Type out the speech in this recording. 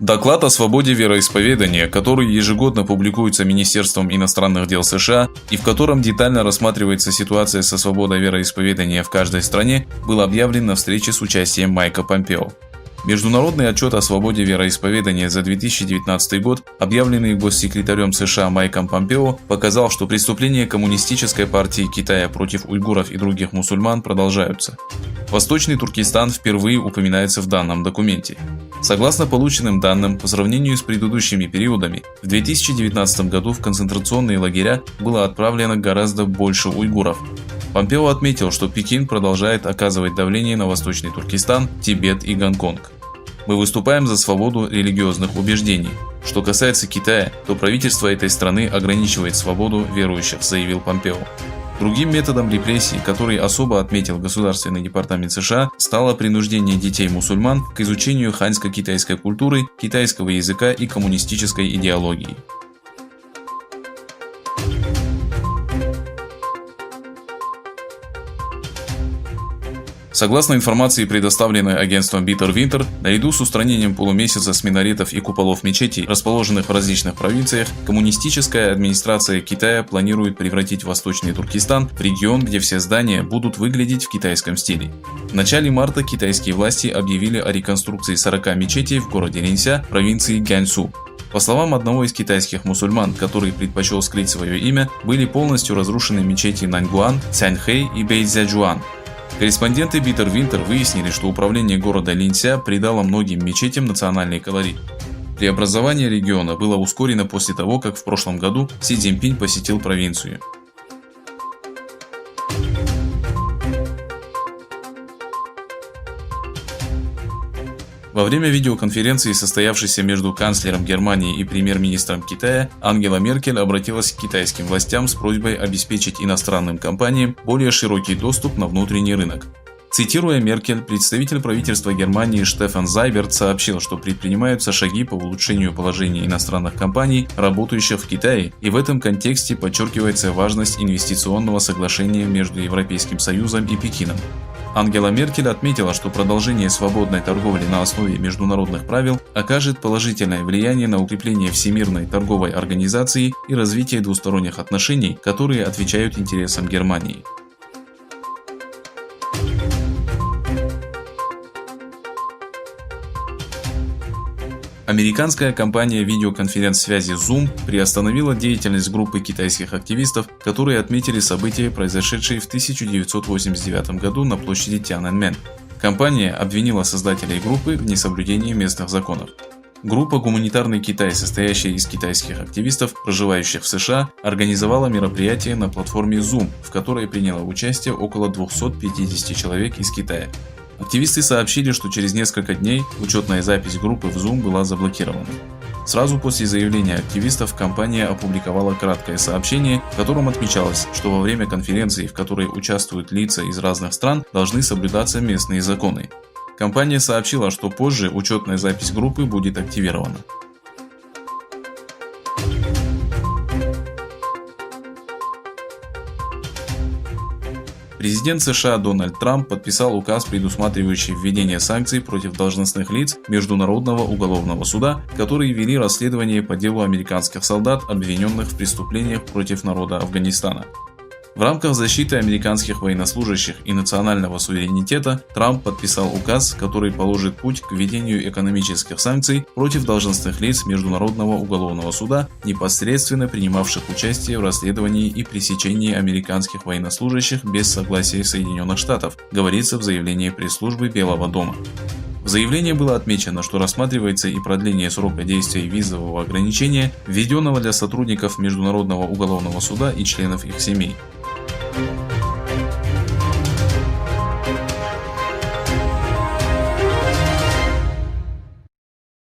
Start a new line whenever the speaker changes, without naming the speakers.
Доклад о свободе вероисповедания, который ежегодно публикуется Министерством иностранных дел США и в котором детально рассматривается ситуация со свободой вероисповедания в каждой стране, был объявлен на встрече с участием Майка Помпео. Международный отчет о свободе вероисповедания за 2019 год, объявленный госсекретарем США Майком Помпео, показал, что преступления Коммунистической партии Китая против уйгуров и других мусульман продолжаются. Восточный Туркестан впервые упоминается в данном документе. Согласно полученным данным, по сравнению с предыдущими периодами, в 2019 году в концентрационные лагеря было отправлено гораздо больше уйгуров. Помпео отметил, что Пекин продолжает оказывать давление на Восточный Туркестан, Тибет и Гонконг. Мы выступаем за свободу религиозных убеждений. Что касается Китая, то правительство этой страны ограничивает свободу верующих, заявил Помпео. Другим методом репрессий, который особо отметил Государственный департамент США, стало принуждение детей-мусульман к изучению ханьско-китайской культуры, китайского языка и коммунистической идеологии. Согласно информации, предоставленной агентством Bitter Winter, наряду с устранением полумесяца с минаретов и куполов мечетей, расположенных в различных провинциях, коммунистическая администрация Китая планирует превратить Восточный Туркестан в регион, где все здания будут выглядеть в китайском стиле. В начале марта китайские власти объявили о реконструкции 40 мечетей в городе Линься, провинции Гяньсу. По словам одного из китайских мусульман, который предпочел скрыть свое имя, были полностью разрушены мечети Наньгуан, Цяньхэй и Бэйцзячжуан. Корреспонденты Bitter Winter выяснили, что управление города Линься придало многим мечетям национальный колорит. Преобразование региона было ускорено после того, как в прошлом году Си Цзиньпинь посетил провинцию. Во время видеоконференции, состоявшейся между канцлером Германии и премьер-министром Китая, Ангела Меркель обратилась к китайским властям с просьбой обеспечить иностранным компаниям более широкий доступ на внутренний рынок. Цитируя Меркель, представитель правительства Германии Штефан Зайберт сообщил, что предпринимаются шаги по улучшению положения иностранных компаний, работающих в Китае, и в этом контексте подчеркивается важность инвестиционного соглашения между Европейским Союзом и Пекином. Ангела Меркель отметила, что продолжение свободной торговли на основе международных правил окажет положительное влияние на укрепление Всемирной торговой организации и развитие двусторонних отношений, которые отвечают интересам Германии. Американская компания видеоконференц-связи Zoom приостановила деятельность группы китайских активистов, которые отметили события, произошедшие в 1989 году на площади Тяньаньмэнь. Компания обвинила создателей группы в несоблюдении местных законов. Группа «Гуманитарный Китай», состоящая из китайских активистов, проживающих в США, организовала мероприятие на платформе Zoom, в которой приняло участие около 250 человек из Китая. Активисты сообщили, что через несколько дней учетная запись группы в Zoom была заблокирована. Сразу после заявления активистов компания опубликовала краткое сообщение, в котором отмечалось, что во время конференции, в которой участвуют лица из разных стран, должны соблюдаться местные законы. Компания сообщила, что позже учетная запись группы будет активирована. Президент США Дональд Трамп подписал указ, предусматривающий введение санкций против должностных лиц Международного уголовного суда, которые вели расследование по делу американских солдат, обвиненных в преступлениях против народа Афганистана. В рамках защиты американских военнослужащих и национального суверенитета Трамп подписал указ, который положит путь к введению экономических санкций против должностных лиц Международного уголовного суда, непосредственно принимавших участие в расследовании и пресечении американских военнослужащих без согласия Соединенных Штатов, говорится в заявлении пресс-службы Белого дома. В заявлении было отмечено, что рассматривается и продление срока действия визового ограничения, введенного для сотрудников Международного уголовного суда и членов их семей.